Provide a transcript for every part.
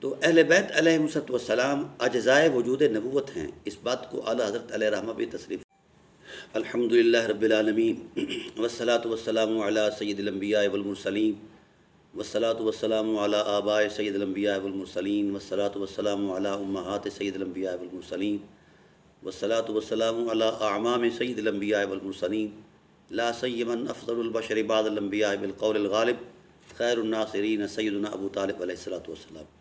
تو اہل بیت علیہم السلام اجزائے وجود نبوت ہیں، اس بات کو اعلیٰ حضرت علیہ رحمہ بھی تصریف۔ الحمدللہ رب العالمین والصلاة والسلام علی سید الانبیاء والمرسلین والصلاة والسلام علی آباء سید الانبیاء والمرسلین والصلاة والسلام علی امہات سید الانبیاء والمرسلین والصلاة والسلام علی اعمام سید الانبیاء والمرسلین لا سیما افضل البشر بعد الانبیاء بالقول الغالب خیر الناصرین سیدنا ابو طالب علیہ الصلاۃ والسلام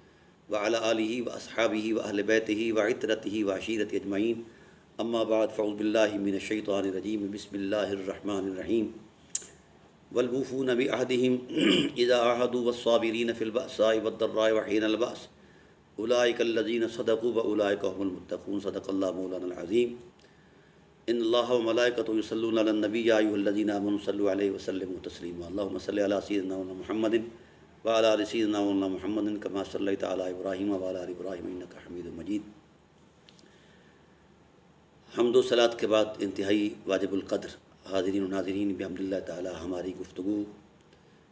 وعلی آلہ واصحابہ واہل بیتہ وعترتہ وعشیرتہ اجمعین، اما بعد فاعوذ باللہ من الشیطان الرجیم، بسم اللہ الرحمن الرحیم۔ والموفون بعہدہم اذا عاہدوا والصابرین فی البأساء والضراء وحین البأس اولئک الذین صدقوا واولئک هم المتقون، صدق اللہ مولانا العظیم۔ ان اللہ وملائکتہ یصلون علی النبی یا ایھا الذین آمنوا صلوا علیہ وسلموا تسلیما، اللہم صل علی سیدنا محمد وعلی آل سیدنا محمد کما صلیت علی ابراہیم وعلی آل ابراہیم انک حمید مجید۔ حمد و صلات کے بعد انتہائی واجب القدر حاضرین و ناظرین، بحمد اللہ تعالی ہماری گفتگو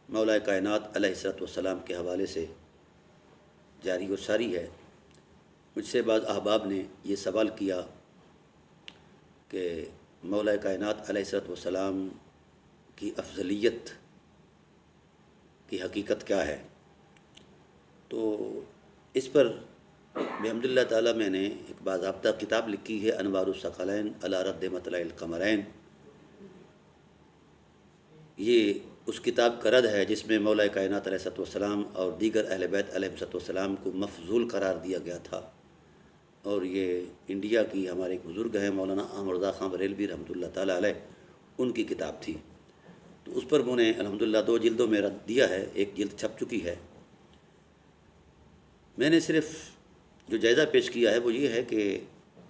مولا کائنات علیہ الصلوۃ والسلام کے حوالے سے جاری و ساری ہے۔ مجھ سے بعض احباب نے یہ سوال کیا کہ مولا کائنات علیہ الصلوۃ والسلام کی افضلیت کی حقیقت کیا ہے، تو اس پر بحمد اللہ تعالیٰ میں نے ایک باضابطہ کتاب لکھی ہے، انوار الثقلین علی رد مطلع القمرین۔ یہ اس کتاب کا رد ہے جس میں مولا کائنات علیہ الصلوۃ والسلام اور دیگر اہل بیت علیہ الصلوۃ والسلام کو مفضول قرار دیا گیا تھا، اور یہ انڈیا کی ہمارے ایک بزرگ ہیں مولانا احمد رضا خان بریلوی رحمۃ اللہ تعالیٰ علیہ، ان کی کتاب تھی۔ تو اس پر میں نے الحمدللہ 2 جلدوں میں رد دیا ہے، ایک جلد چھپ چکی ہے۔ میں نے صرف جو جائزہ پیش کیا ہے وہ یہ ہے کہ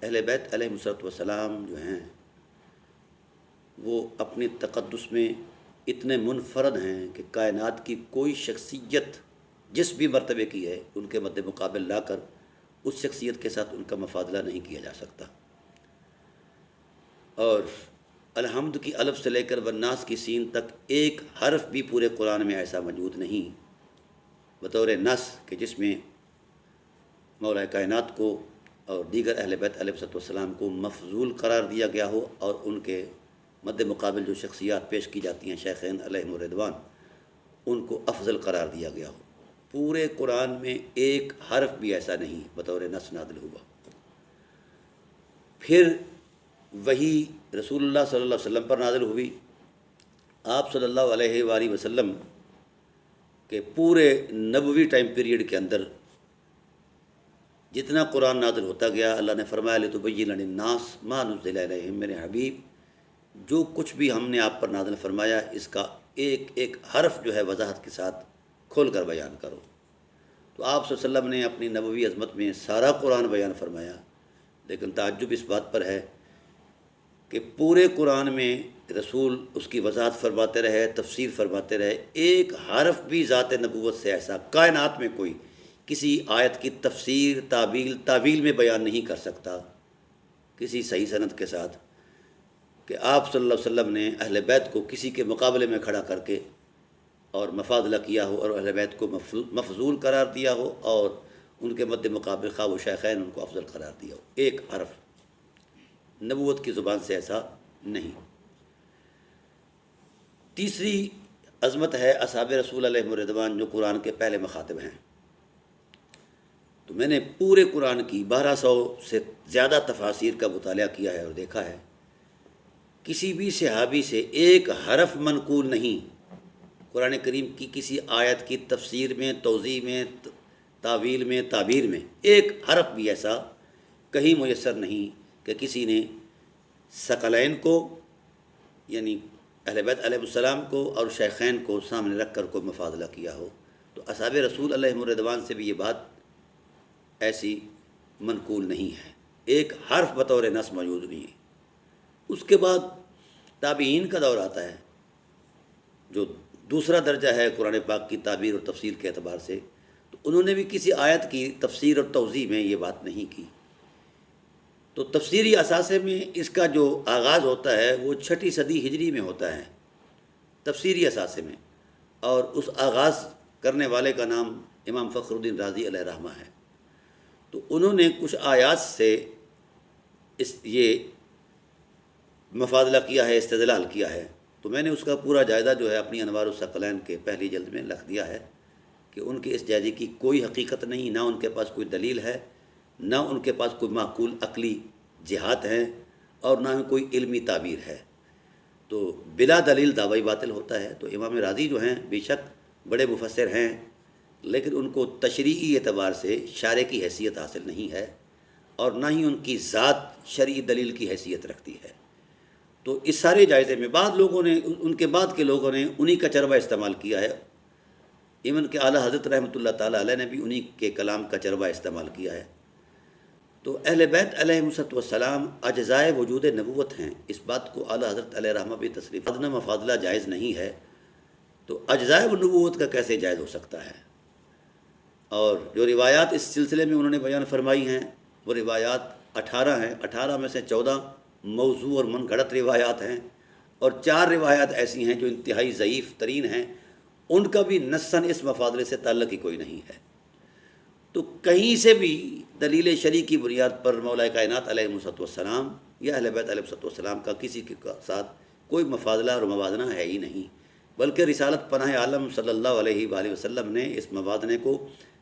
اہل بیت علیہ الصلوۃ والسلام جو ہیں وہ اپنی تقدس میں اتنے منفرد ہیں کہ کائنات کی کوئی شخصیت جس بھی مرتبے کی ہے ان کے مد مقابل لا کر اس شخصیت کے ساتھ ان کا مفاضلہ نہیں کیا جا سکتا۔ اور الحمد کی الف سے لے کر والناس کی سین تک ایک حرف بھی پورے قرآن میں ایسا موجود نہیں بطور نص کہ جس میں مولا کائنات کو اور دیگر اہل بیت علیہ السلام کو مفضول قرار دیا گیا ہو، اور ان کے مد مقابل جو شخصیات پیش کی جاتی ہیں شیخین علیہم الرضوان، ان کو افضل قرار دیا گیا ہو۔ پورے قرآن میں ایک حرف بھی ایسا نہیں بطور نص نازل ہوا۔ پھر وہی رسول اللہ صلی اللہ علیہ وسلم پر نازل ہوئی۔ آپ صلی اللہ علیہ وآلہ وسلم کے پورے نبوی ٹائم پیریڈ کے اندر جتنا قرآن نازل ہوتا گیا، اللہ نے فرمایا لِتُبَيِّنَ لِلنَّاسِ مَا نُزِّلَ إِلَيْهِمْ، میرے حبیب جو کچھ بھی ہم نے آپ پر نازل فرمایا اس کا ایک ایک حرف جو ہے وضاحت کے ساتھ کھول کر بیان کرو۔ تو آپ صلی اللہ علیہ وسلم نے اپنی نبوی عظمت میں سارا قرآن بیان فرمایا، لیکن تعجب اس بات پر ہے کہ پورے قرآن میں رسول اس کی وضاحت فرماتے رہے، تفسیر فرماتے رہے، ایک حرف بھی ذات نبوت سے ایسا کائنات میں کوئی کسی آیت کی تفسیر تعویل میں بیان نہیں کر سکتا کسی صحیح سند کے ساتھ کہ آپ صلی اللہ علیہ وسلم نے اہل بیت کو کسی کے مقابلے میں کھڑا کر کے اور مفاضلہ کیا ہو اور اہل بیت کو مفضول قرار دیا ہو، اور ان کے مد مقابل خواہ و شیخین ان کو افضل قرار دیا ہو۔ ایک حرف نبوت کی زبان سے ایسا نہیں۔ تیسری عظمت ہے اصحاب رسول علیہ الرضوان جو قرآن کے پہلے مخاطب ہیں۔ تو میں نے پورے قرآن کی 1200 سے زیادہ تفاسیر کا مطالعہ کیا ہے اور دیکھا ہے، کسی بھی صحابی سے ایک حرف منقول نہیں قرآن کریم کی کسی آیت کی تفسیر میں، توضیح میں، تعویل میں، تعبیر میں ایک حرف بھی ایسا کہیں میسر نہیں کہ کسی نے ثقلین کو یعنی اہل بیت علیہ السلام کو اور شیخین کو سامنے رکھ کر کوئی مفاضلہ کیا ہو۔ تو اصحاب رسول علیہ الرضوان سے بھی یہ بات ایسی منقول نہیں ہے، ایک حرف بطور نص موجود نہیں ہے۔ اس کے بعد تابعین کا دور آتا ہے جو دوسرا درجہ ہے قرآن پاک کی تعبیر اور تفسیر کے اعتبار سے، تو انہوں نے بھی کسی آیت کی تفسیر اور توضیح میں یہ بات نہیں کی۔ تو تفسیری اثاثے میں اس کا جو آغاز ہوتا ہے وہ 6 صدی ہجری میں ہوتا ہے تفسیری اثاثے میں، اور اس آغاز کرنے والے کا نام امام فخر الدین رازی علیہ رحمہ ہیں، تو انہوں نے کچھ آیات سے یہ مفاضلہ کیا ہے، استدلال کیا ہے۔ تو میں نے اس کا پورا جائزہ جو ہے اپنی انوار الثقلین کے پہلی جلد میں لکھ دیا ہے کہ ان کے اس جائزے کی کوئی حقیقت نہیں، نہ ان کے پاس کوئی دلیل ہے، نہ ان کے پاس کوئی معقول عقلی جہات ہیں، اور نہ کوئی علمی تعبیر ہے۔ تو بلا دلیل دعوی باطل ہوتا ہے۔ تو امام رازی جو ہیں بے شک بڑے مفسر ہیں، لیکن ان کو تشریعی اعتبار سے شارع کی حیثیت حاصل نہیں ہے، اور نہ ہی ان کی ذات شرعی دلیل کی حیثیت رکھتی ہے۔ تو اس سارے جائزے میں بعض لوگوں نے، ان کے بعد کے لوگوں نے انہی کا چربہ استعمال کیا ہے، ایون کہ اعلیٰ حضرت رحمۃ اللہ تعالیٰ علیہ نے بھی انہی کے کلام کا چربہ استعمال کیا ہے۔ تو اہل بیت علیہم السلام اجزائے وجود نبوت ہیں، اس بات کو اعلیٰ حضرت علیہ رحمہ بھی تصریف ادنا مفاضلہ جائز نہیں ہے، تو اجزائے نبوت کا کیسے جائز ہو سکتا ہے؟ اور جو روایات اس سلسلے میں انہوں نے بیان فرمائی ہیں وہ روایات 18 ہیں، 18 میں سے 14 موضوع اور من گھڑت روایات ہیں، اور 4 روایات ایسی ہیں جو انتہائی ضعیف ترین ہیں، ان کا بھی نصاً اس مفاضلے سے تعلق ہی کوئی نہیں ہے۔ تو کہیں سے بھی دلیل شرعی کی بنیاد پر مولا کائنات علیہ السلام یا اہل بیت علیہ السلام کا کسی کے ساتھ کوئی مفاضلہ اور موازنہ ہے ہی نہیں، بلکہ رسالت پناہ عالم صلی اللہ علیہ وآلہ وسلم نے اس موازنے کو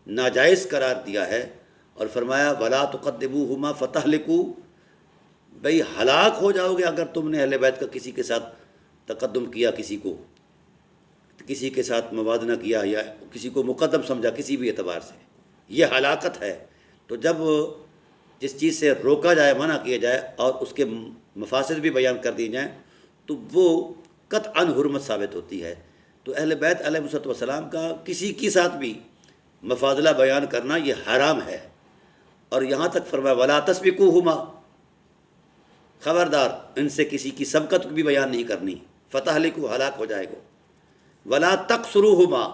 ناجائز قرار دیا ہے، اور فرمایا وَلَا تُقَدِّمُوهُمَا فَتَهْلِكُوا، بھئی ہلاک ہو جاؤ گے اگر تم نے اہل بیت کا کسی کے ساتھ تقدم کیا، کسی کے ساتھ موازنہ کیا یا کسی کو مقدم سمجھا کسی بھی اعتبار سے، یہ ہلاکت ہے۔ تو جب جس چیز سے روکا جائے، منع کیا جائے، اور اس کے مفاسد بھی بیان کر دی جائیں، تو وہ قطعاً حرمت ثابت ہوتی ہے۔ تو اہل بیت علیہ السلام کا کسی کے ساتھ بھی مفاضلہ بیان کرنا یہ حرام ہے، اور یہاں تک فرمایا وَلَا تَسْبِقُوهُمَا، خبردار ان سے کسی کی سبقت بھی بیان نہیں کرنی، فَتَهْلِكُوا، ہلاک ہو جائے گا۔ وَلَا تَقْصُرُوهُمَا،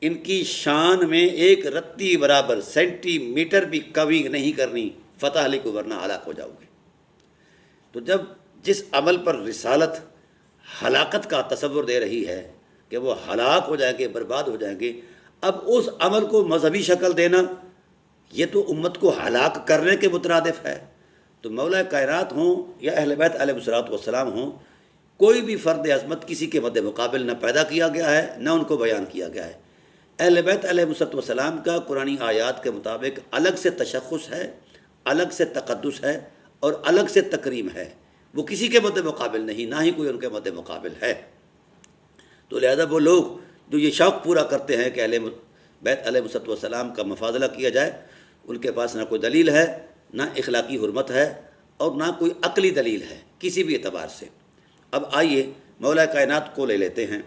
ان کی شان میں ایک رتی برابر سینٹی میٹر بھی کمی نہیں کرنی، فَتَهْلِكُوا، ورنہ ہلاک ہو جاؤ گے۔ تو جب جس عمل پر رسالت ہلاکت کا تصور دے رہی ہے کہ وہ ہلاک ہو جائیں گے، برباد ہو جائیں گے، اب اس عمل کو مذہبی شکل دینا یہ تو امت کو ہلاک کرنے کے مترادف ہے۔ تو مولا کائنات ہوں یا اہل بیت علیہ السلام ہوں، کوئی بھی فرد عظمت کسی کے مد مقابل نہ پیدا کیا گیا ہے، نہ ان کو بیان کیا گیا ہے۔ اہل بیت علیہ السلام کا قرآنی آیات کے مطابق الگ سے تشخص ہے، الگ سے تقدس ہے، اور الگ سے تکریم ہے، وہ کسی کے مد مقابل نہیں، نہ ہی کوئی ان کے مد مقابل ہے۔ تو لہذا وہ لوگ جو یہ شوق پورا کرتے ہیں کہ اہل بیت علیہ السلام کا مفاضلہ کیا جائے، ان کے پاس نہ کوئی دلیل ہے، نہ اخلاقی حرمت ہے، اور نہ کوئی عقلی دلیل ہے کسی بھی اعتبار سے۔ اب آئیے مولا کائنات کو لے لیتے ہیں،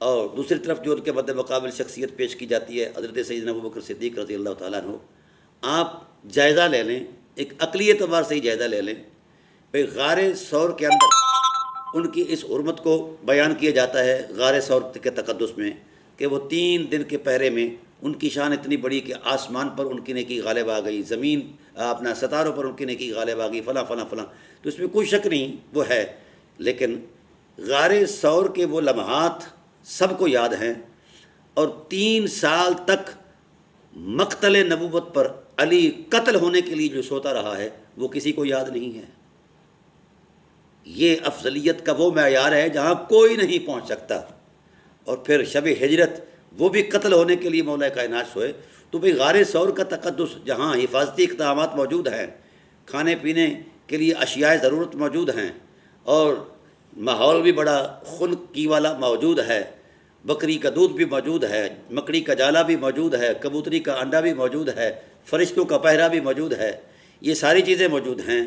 اور دوسری طرف جو ان کے مد مقابل شخصیت پیش کی جاتی ہے حضرت سیدنا ابوبکر صدیق رضی اللہ تعالیٰ عنہ۔ آپ جائزہ لے لیں، ایک عقلی اعتبار سے ہی جائزہ لے لیں، بھئی غار ثور کے اندر ان کی اس حرمت کو بیان کیا جاتا ہے غار ثور کے تقدس میں، کہ وہ 3 دن کے پہرے میں ان کی شان اتنی بڑی کہ آسمان پر ان کی نیکی غالب آ گئی، زمین اپنا ستاروں پر ان کی نیکی غالب آ گئی، فلاں فلاں فلاں۔ تو اس میں کوئی شک نہیں وہ ہے، لیکن غار ثور کے وہ لمحات سب کو یاد ہیں، اور 3 سال تک مقتل نبوت پر علی قتل ہونے کے لیے جو سوتا رہا ہے وہ کسی کو یاد نہیں ہے۔ یہ افضلیت کا وہ معیار ہے جہاں کوئی نہیں پہنچ سکتا۔ اور پھر شب ہجرت وہ بھی قتل ہونے کے لیے مولا کائنات سوئے، تو بھئی غار ثور کا تقدس جہاں حفاظتی اقدامات موجود ہیں، کھانے پینے کے لیے اشیاء ضرورت موجود ہیں، اور ماحول بھی بڑا خنکی والا موجود ہے، بکری کا دودھ بھی موجود ہے، مکڑی کا جالا بھی موجود ہے، کبوتری کا انڈا بھی موجود ہے، فرشتوں کا پہرا بھی موجود ہے، یہ ساری چیزیں موجود ہیں،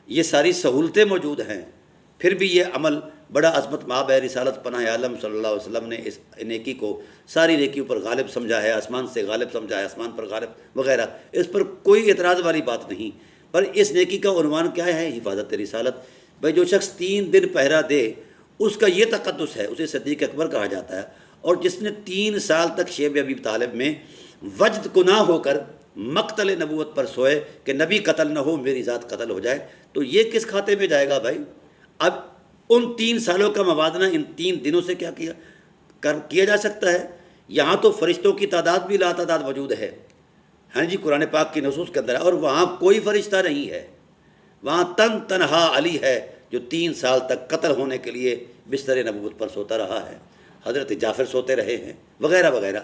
یہ ساری سہولتیں موجود ہیں، پھر بھی یہ عمل بڑا عظمت مآب ہے۔ رسالت پناہ عالم صلی اللہ علیہ وسلم نے اس نیکی کو ساری نیکیوں پر غالب سمجھا ہے، آسمان سے غالب سمجھا ہے، آسمان پر غالب وغیرہ، اس پر کوئی اعتراض والی بات نہیں۔ پر اس نیکی کا عنوان کیا ہے؟ حفاظت رسالت۔ بھائی جو شخص 3 دن پہرا دے اس کا یہ تقدس ہے، اسے صدیق اکبر کہا جاتا ہے، اور جس نے 3 سال تک شیب ابی طالب میں وجد گناہ ہو کر مقتل نبوت پر سوئے کہ نبی قتل نہ ہو میری ذات قتل ہو جائے، تو یہ کس کھاتے میں جائے گا بھائی؟ اب ان 3 سالوں کا موازنہ ان 3 دنوں سے کیا کیا جا سکتا ہے؟ یہاں تو فرشتوں کی تعداد بھی لاتعداد موجود ہے، ہاں جی، قرآن پاک کی نصوص کے اندر ہے، اور وہاں کوئی فرشتہ نہیں ہے، وہاں تنہا علی ہے جو 3 سال تک قتل ہونے کے لیے بستر نبوت پر سوتا رہا ہے، حضرت جعفر سوتے رہے ہیں وغیرہ وغیرہ۔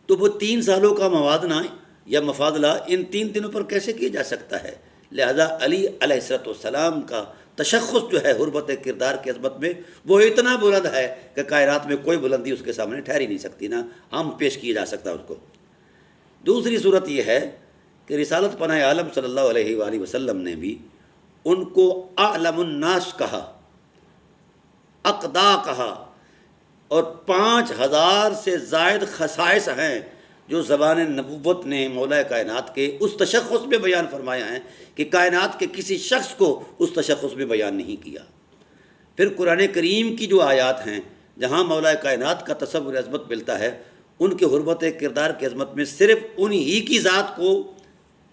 تو وہ 3 سالوں کا موازنہ یا مفاضلہ ان 3 دنوں پر کیسے کیا جا سکتا ہے؟ لہذا علی علیہ السلام کا تشخص جو ہے حرمت کردار کی عظمت میں، وہ اتنا بلند ہے کہ کائنات میں کوئی بلندی اس کے سامنے ٹھہر ہی نہیں سکتی، نہ ہم پیش کیا جا سکتا اس کو۔ دوسری صورت یہ ہے کہ رسالت پناہ عالم صلی اللہ علیہ وآلہ وسلم نے بھی ان کو اعلم الناس کہا، اقدا کہا، اور 5000 سے زائد خصائص ہیں جو زبان نبوت نے مولا کائنات کے اس تشخص میں بیان فرمایا ہیں کہ کائنات کے کسی شخص کو اس تشخص میں بیان نہیں کیا۔ پھر قرآن کریم کی جو آیات ہیں جہاں مولا کائنات کا تصور عظمت ملتا ہے، ان کے حرمت کردار کی عظمت میں صرف انہی کی ذات کو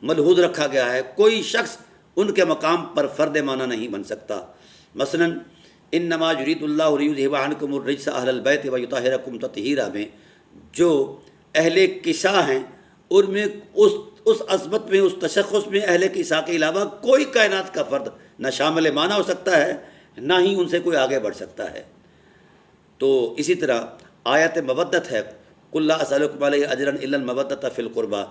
ملحوظ رکھا گیا ہے، کوئی شخص ان کے مقام پر فرد معنی نہیں بن سکتا۔ مثلا انما یرید اللہ لیذھب عنکم الرجس اہل البیت ویطہرکم تطہیرا میں جو اہل کسا ہیں، ان میں اس عظمت میں، اس تشخص میں اہل کسا کے علاوہ کوئی کائنات کا فرد نہ شامل معنی ہو سکتا ہے، نہ ہی ان سے کوئی آگے بڑھ سکتا ہے۔ تو اسی طرح آیت مودت ہے، قل لا اسألکم علیہ اجرا الا المودۃ فی القربى،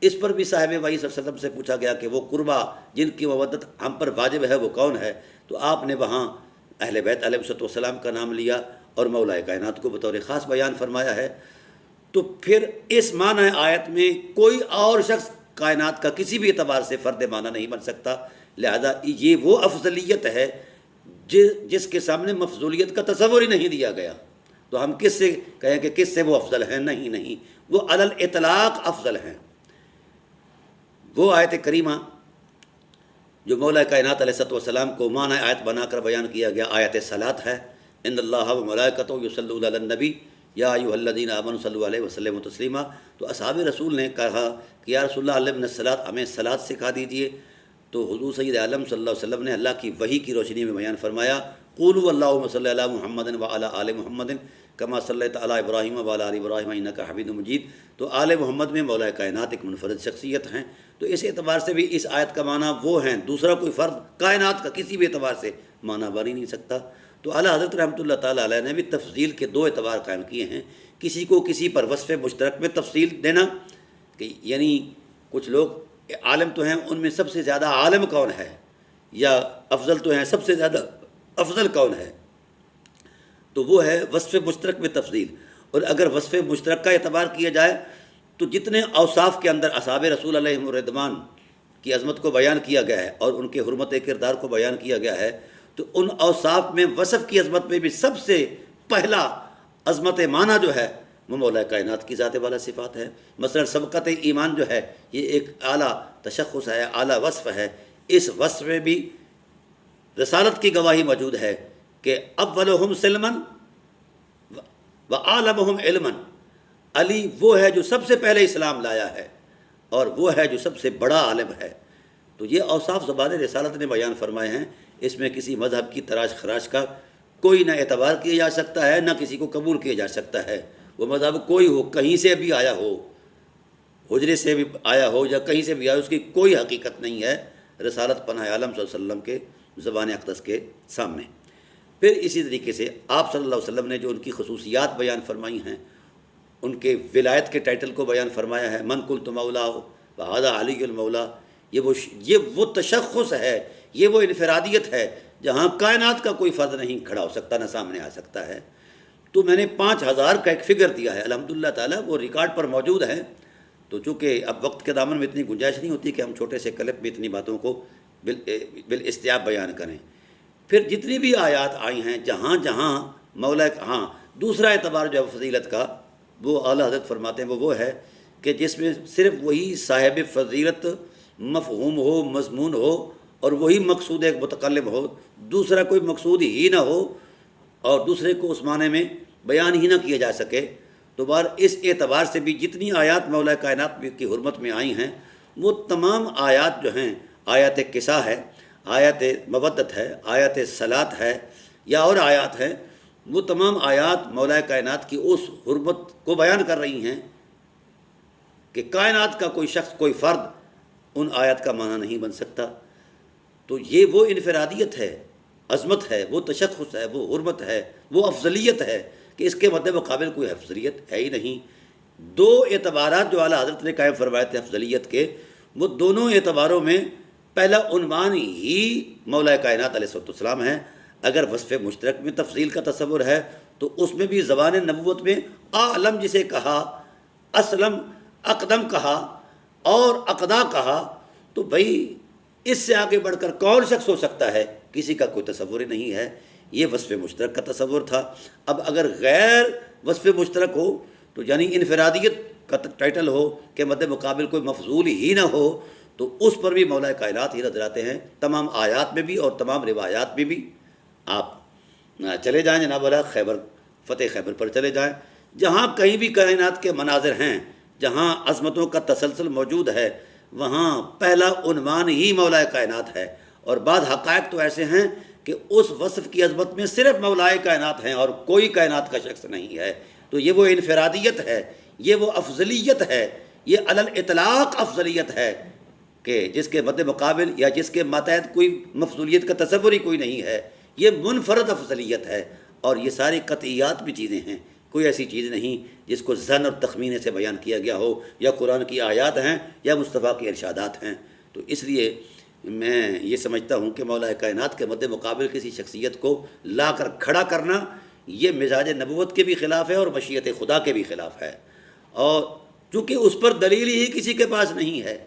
اس پر بھی صاحب وحی صلی اللہ علیہ وسلم سے پوچھا گیا کہ وہ قربا جن کی مودت ہم پر واجب ہے وہ کون ہے؟ تو آپ نے وہاں اہل بیت علیہ السلام کا نام لیا اور مولا کائنات کو بطور خاص بیان فرمایا ہے۔ تو پھر اس معنی آیت میں کوئی اور شخص کائنات کا کسی بھی اعتبار سے فرد معنی نہیں بن سکتا، لہذا یہ وہ افضلیت ہے جس کے سامنے مفضولیت کا تصور ہی نہیں دیا گیا۔ تو ہم کس سے کہیں کہ کس سے وہ افضل ہیں؟ نہیں، وہ علی الاطلاق افضل ہیں۔ وہ آیت کریمہ جو مولا کائنات علیہ السلام کو معنی آیت بنا کر بیان کیا گیا، آیت صلاۃ ہے، ان اللہ و ملائکتہ یصلون علی النبی یا ایھا الذین آمنوا صلوا علیہ وسلم تسلیما۔ تو اصحاب رسول نے کہا کہ یا رسول اللہ علمنا الصلاۃ، ہمیں صلاۃ سکھا دیجیے۔ تو حضور سید عالم صلی اللہ علیہ وسلم نے اللہ کی وحی کی روشنی میں بیان فرمایا، قولوا اللہم صلی علی محمد وعلی آل محمد کما صلیت علی ابراہیم وعلی آل ابراہیم انک حمید مجید۔ تو آل محمد میں مولا کائنات ایک منفرد شخصیت ہیں، تو اس اعتبار سے بھی اس آیت کا معنی وہ ہیں، دوسرا کوئی فرد کائنات کا کسی بھی اعتبار سے معنی بن ہی نہیں سکتا۔ تو اعلیٰ حضرت رحمۃ اللہ تعالیٰ علیہ نے بھی تفضیل کے 2 اعتبار قائم کیے ہیں، کسی کو کسی پر وصف مشترک میں تفصیل دینا، کہ یعنی کچھ لوگ عالم تو ہیں، ان میں سب سے زیادہ عالم کون ہے، یا افضل تو ہیں، سب سے زیادہ افضل کون ہے، تو وہ ہے وصف مشترک میں تفضیل۔ اور اگر وصف مشترک کا اعتبار کیا جائے تو جتنے اوصاف کے اندر اصحاب رسول علیہم الرضوان کی عظمت کو بیان کیا گیا ہے اور ان کے حرمت کردار کو بیان کیا گیا ہے، تو ان اوصاف میں وصف کی عظمت میں بھی سب سے پہلا عظمت معنی جو ہے وہ مولا کائنات کی ذات والا صفات ہے۔ مثلا سبقت ایمان جو ہے یہ ایک اعلیٰ تشخص ہے، اعلیٰ وصف ہے، اس وصف میں بھی رسالت کی گواہی موجود ہے کہ اولہم سلما وعالمہم علما، علی وہ ہے جو سب سے پہلے اسلام لایا ہے اور وہ ہے جو سب سے بڑا عالم ہے۔ تو یہ اوصاف زبان رسالت نے بیان فرمائے ہیں، اس میں کسی مذہب کی تراش خراش کا کوئی نہ اعتبار کیا جا سکتا ہے، نہ کسی کو قبول کیا جا سکتا ہے۔ وہ مذہب کوئی ہو، کہیں سے بھی آیا ہو، حجرے سے بھی آیا ہو یا کہیں سے بھی آیا، اس کی کوئی حقیقت نہیں ہے رسالت پناہ عالم صلی اللہ علیہ وسلم کے زبان اقدس کے سامنے۔ پھر اسی طریقے سے آپ صلی اللہ علیہ وسلم نے جو ان کی خصوصیات بیان فرمائی ہیں، ان کے ولایت کے ٹائٹل کو بیان فرمایا ہے، من قلت مولا وھذا علی المولا، یہ وہ تشخص ہے، یہ وہ انفرادیت ہے جہاں کائنات کا کوئی فرد نہیں کھڑا ہو سکتا، نہ سامنے آ سکتا ہے۔ تو میں نے 5000 کا ایک فگر دیا ہے، الحمدللہ تعالیٰ وہ ریکارڈ پر موجود ہے۔ تو چونکہ اب وقت کے دامن میں اتنی گنجائش نہیں ہوتی کہ ہم چھوٹے سے کلپ میں اتنی باتوں کو بالاستیاب بیان کریں۔ پھر جتنی بھی آیات آئی ہیں جہاں جہاں مولا، ہاں دوسرا اعتبار جو ہے فضیلت کا، وہ اعلیٰ حضرت فرماتے ہیں وہ ہے کہ جس میں صرف وہی صاحب فضیلت مفہوم ہو، مضمون ہو، اور وہی مقصود ایک متکلم ہو، دوسرا کوئی مقصود ہی نہ ہو اور دوسرے کو اس معنی میں بیان ہی نہ کیا جا سکے۔ تو بار اس اعتبار سے بھی جتنی آیات مولا کائنات کی حرمت میں آئی ہیں، وہ تمام آیات جو ہیں، آیات قصہ ہے، آیات مودت ہے، آیات صلاۃ ہے، یا اور آیات ہیں، وہ تمام آیات مولا کائنات کی اس حرمت کو بیان کر رہی ہیں کہ کائنات کا کوئی شخص، کوئی فرد ان آیات کا معنی نہیں بن سکتا۔ تو یہ وہ انفرادیت ہے، عظمت ہے، وہ تشخص ہے، وہ حرمت ہے، وہ افضلیت ہے کہ اس کے مد مقابل کوئی افضلیت ہے ہی نہیں۔ دو اعتبارات جو اعلیٰ حضرت نے قائم فرمائے تھے افضلیت کے، وہ دونوں اعتباروں میں پہلا عنوان ہی مولا کائنات علیہ السلام ہے۔ اگر وصف مشترک میں تفضیل کا تصور ہے تو اس میں بھی زبان نبوت میں اعلم جسے کہا، اسلم، اقدم کہا اور اقدا کہا، تو بھائی اس سے آگے بڑھ کر کون شخص ہو سکتا ہے؟ کسی کا کوئی تصور ہی نہیں ہے۔ یہ وصف مشترک کا تصور تھا۔ اب اگر غیر وصف مشترک ہو تو یعنی انفرادیت کا ٹائٹل ہو کہ مد مقابل کوئی مفضول ہی نہ ہو، تو اس پر بھی مولا کائنات ہی نظر آتے ہیں، تمام آیات میں بھی اور تمام روایات میں بھی۔ آپ چلے جائیں جناب والا خیبر، فتح خیبر پر چلے جائیں، جہاں کہیں بھی کائنات کے مناظر ہیں، جہاں عظمتوں کا تسلسل موجود ہے، وہاں پہلا عنوان ہی مولا کائنات ہے۔ اور بعض حقائق تو ایسے ہیں کہ اس وصف کی عظمت میں صرف مولا کائنات ہیں اور کوئی کائنات کا شخص نہیں ہے۔ تو یہ وہ انفرادیت ہے، یہ وہ افضلیت ہے، یہ علی الاطلاق افضلیت ہے کہ جس کے مد مقابل یا جس کے ماتحت کوئی مفضولیت کا تصور ہی کوئی نہیں ہے۔ یہ منفرد افضلیت ہے، اور یہ ساری قطعیات بھی چیزیں ہیں، کوئی ایسی چیز نہیں جس کو ظن اور تخمینے سے بیان کیا گیا ہو، یا قرآن کی آیات ہیں یا مصطفیٰ کے ارشادات ہیں۔ تو اس لیے میں یہ سمجھتا ہوں کہ مولا کائنات کے مد مقابل کسی شخصیت کو لا کر کھڑا کرنا یہ مزاج نبوت کے بھی خلاف ہے اور مشیت خدا کے بھی خلاف ہے، اور چونکہ اس پر دلیل ہی کسی کے پاس نہیں ہے،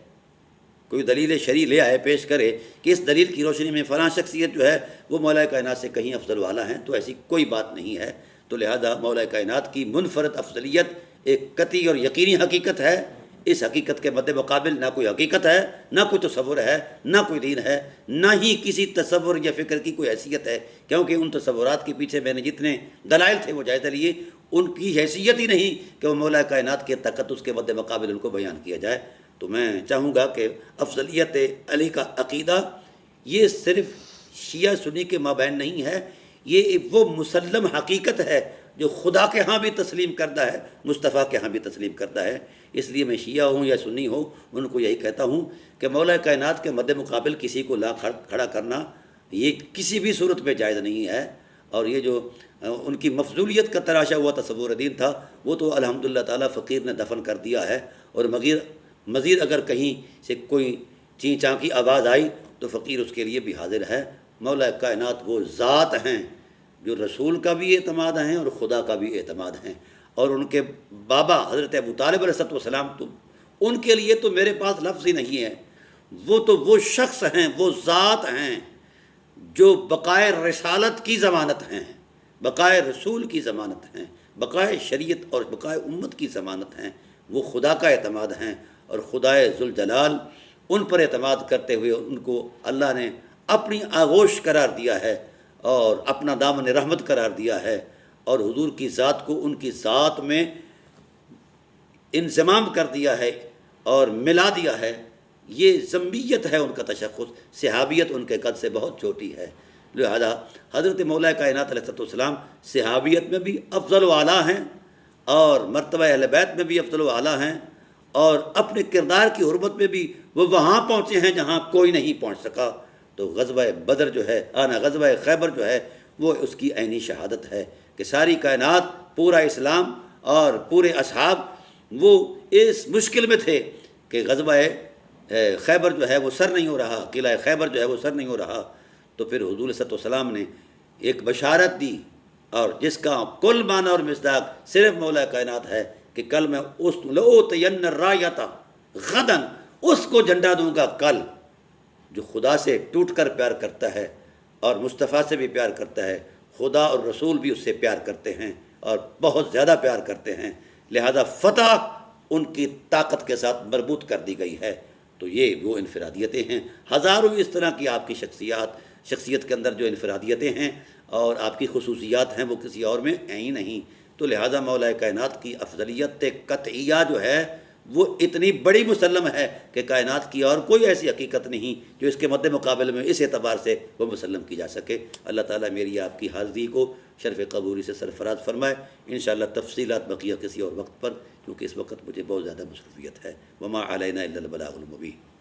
کوئی دلیل شرعی لے آئے پیش کرے کہ اس دلیل کی روشنی میں فلاں شخصیت جو ہے وہ مولا کائنات سے کہیں افضل والا ہیں، تو ایسی کوئی بات نہیں ہے۔ تو لہذا مولا کائنات کی منفرد افضلیت ایک قطعی اور یقینی حقیقت ہے۔ اس حقیقت کے مد مقابل نہ کوئی حقیقت ہے، نہ کوئی تصور ہے، نہ کوئی دین ہے، نہ ہی کسی تصور یا فکر کی کوئی حیثیت ہے، کیونکہ ان تصورات کے پیچھے میں نے جتنے دلائل تھے وہ جائزہ لیے، ان کی حیثیت ہی نہیں کہ وہ مولا کائنات کے تقدس کے مد مقابل ان کو بیان کیا جائے۔ تو میں چاہوں گا کہ افضلیت علی کا عقیدہ یہ صرف شیعہ سنی کے مابین نہیں ہے، یہ وہ مسلم حقیقت ہے جو خدا کے ہاں بھی تسلیم کردہ ہے، مصطفیٰ کے ہاں بھی تسلیم کردہ ہے۔ اس لیے میں شیعہ ہوں یا سنی ہوں، ان کو یہی کہتا ہوں کہ مولا کائنات کے مد مقابل کسی کو لا کھڑا کرنا یہ کسی بھی صورت میں جائز نہیں ہے۔ اور یہ جو ان کی مفضولیت کا تراشا ہوا تصور دین تھا، وہ تو الحمدللہ تعالیٰ فقیر نے دفن کر دیا ہے، اور مزید اگر کہیں سے کوئی چیں چاں کی آواز آئی تو فقیر اس کے لیے بھی حاضر ہے۔ مولا کائنات وہ ذات ہیں جو رسول کا بھی اعتماد ہیں اور خدا کا بھی اعتماد ہیں، اور ان کے بابا حضرت ابو طالب علیہ السلام، تو ان کے لیے تو میرے پاس لفظ ہی نہیں ہے۔ وہ تو وہ شخص ہیں، وہ ذات ہیں جو بقائے رسالت کی ضمانت ہیں، بقائے رسول کی ضمانت ہیں، بقائے شریعت اور بقائے امت کی ضمانت ہیں۔ وہ خدا کا اعتماد ہیں، اور خدائے ذوالجلال ان پر اعتماد کرتے ہوئے ان کو اللہ نے اپنی آغوش قرار دیا ہے اور اپنا دامن رحمت قرار دیا ہے، اور حضور کی ذات کو ان کی ذات میں انضمام کر دیا ہے اور ملا دیا ہے۔ یہ ذمیت ہے ان کا تشخص، صحابیت ان کے قد سے بہت چھوٹی ہے۔ لہذا حضرت مولا کائنات علیہ السلام صحابیت میں بھی افضل و اعلیٰ ہیں، اور مرتبہ اہل بیت میں بھی افضل و اعلیٰ ہیں، اور اپنے کردار کی حرمت میں بھی وہ وہاں پہنچے ہیں جہاں کوئی نہیں پہنچ سکا۔ تو غزوہ بدر جو ہے، غزوہ خیبر جو ہے، وہ اس کی عینی شہادت ہے کہ ساری کائنات، پورا اسلام اور پورے اصحاب وہ اس مشکل میں تھے کہ غزوہ خیبر جو ہے وہ سر نہیں ہو رہا، قلعہ خیبر جو ہے وہ سر نہیں ہو رہا۔ تو پھر حضور صلی اللہ علیہ وسلم نے ایک بشارت دی، اور جس کا کل معنی اور مصداق صرف مولا کائنات ہے کہ کل میں اس لأوتین الرایۃ غداً، اس کو جھنڈا دوں گا کل، جو خدا سے ٹوٹ کر پیار کرتا ہے اور مصطفیٰ سے بھی پیار کرتا ہے، خدا اور رسول بھی اس سے پیار کرتے ہیں اور بہت زیادہ پیار کرتے ہیں، لہذا فتح ان کی طاقت کے ساتھ مربوط کر دی گئی ہے۔ تو یہ وہ انفرادیتیں ہیں، ہزاروں اس طرح کی آپ کی شخصیت کے اندر جو انفرادیتیں ہیں اور آپ کی خصوصیات ہیں، وہ کسی اور میں ہیں ہی نہیں۔ تو لہذا مولا کائنات کی افضلیت قطعیہ جو ہے وہ اتنی بڑی مسلم ہے کہ کائنات کی اور کوئی ایسی حقیقت نہیں جو اس کے مد مقابل میں اس اعتبار سے وہ مسلم کی جا سکے۔ اللہ تعالیٰ میری آپ کی حاضری کو شرف قبولی سے سرفراز فرمائے۔ انشاءاللہ تفصیلات بقیہ کسی اور وقت پر، کیونکہ اس وقت مجھے بہت زیادہ مصروفیت ہے۔ وما علینا الا البلاغ المبین۔